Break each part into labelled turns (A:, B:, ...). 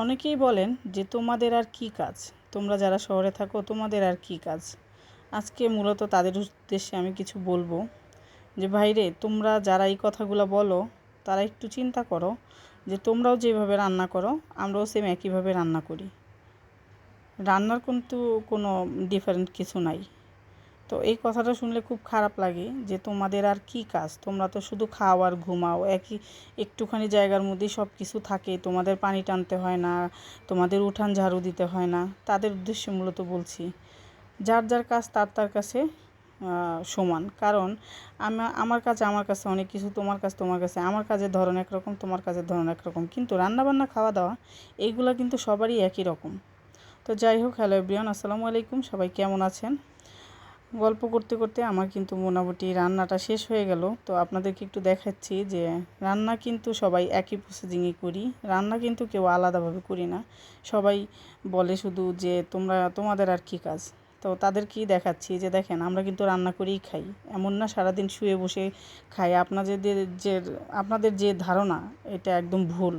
A: অনেকেই বলেন যে তোমাদের আর কি কাজ, তোমরা যারা শহরে থাকো তোমাদের আর কি কাজ। আজকে মূলত তাদের উদ্দেশ্যে আমি কিছু বলবো যে ভাইরে, তোমরা যারা এই কথাগুলো বলো তারা একটু চিন্তা করো যে তোমরাও যেভাবে রান্না করো আমরাও সেম একইভাবে রান্না করি। রান্নার কিন্তু কোনো ডিফারেন্ট কিছু নাই। তো এই কথাটা শুনলে খুব খারাপ লাগে যে তোমাদের আর কি কাজ, তোমরা তো শুধু খাও আর ঘুমাও, একটুখানি জায়গার মধ্যেই সব কিছু থাকে, তোমাদের পানি টানতে হয় না, তোমাদের উঠান ঝাড়ু দিতে হয় না। তাদের উদ্দেশ্যে মূলত বলছি, যার যার কাজ তার তার কাছে সমান। কারণ আমার কাজ আমার কাছে অনেক কিছু, তোমার কাজ তোমার কাছে, আমার কাজের ধরন একরকম, তোমার কাজের ধরন একরকম, কিন্তু রান্নাবান্না খাওয়া দাওয়া এইগুলো কিন্তু সবারই একই রকম। তো যাই হোক, হ্যালো এভরিওয়ান, আসসালামু আলাইকুম। সবাই কেমন আছেন? গল্প করতে করতে আমার কিন্তু মোটামুটি রান্নাটা শেষ হয়ে গেল। তো আপনাদেরকে একটু দেখাচ্ছি যে রান্না কিন্তু সবাই একই প্রসেসিংয়ে করি, রান্না কিন্তু কেউ আলাদাভাবে করি না। সবাই বলে শুধু যে তোমাদের আর কি কাজ। তো তাদেরকেই দেখাচ্ছি যে দেখেন, আমরা কিন্তু রান্না করেই খাই, এমন না সারাদিন শুয়ে বসে খাই। আপনাদের যে ধারণা, এটা একদম ভুল।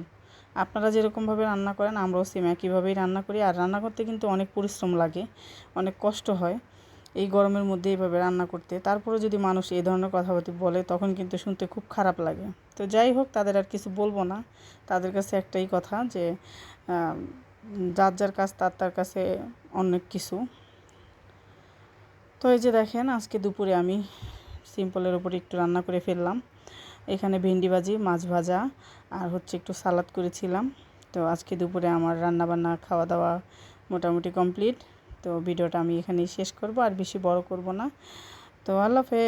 A: আপনারা যেরকমভাবে রান্না করেন আমরাও সেম একইভাবেই রান্না করি। আর রান্না করতে কিন্তু অনেক পরিশ্রম লাগে, অনেক কষ্ট হয় এই গরমের মধ্যে এইভাবে রান্না করতে। তারপরে যদি মানুষ এই ধরনের কথাবার্তা বলে তখন কিন্তু শুনতে খুব খারাপ লাগে। তো যাই হোক, তাদের আর কিছু বলবো না। তাদের কাছে একটাই কথা যে যার যার কাজ তার তার কাছে অনেক কিছু। তো এই যে দেখেন, আজকে দুপুরে আমি সিম্পলের উপরে একটু রান্না করে ফেললাম। এখানে ভেন্ডি ভাজি, মাছ ভাজা আর হচ্ছে একটু সালাদ করেছিলাম। তো আজকে দুপুরে আমার রান্নাবান্না খাওয়া দাওয়া মোটামুটি কমপ্লিট। তো ভিডিওটা আমি এখানেই শেষ করব, আর বেশি বড় করব না। তো আল্লাহ হাফেজ।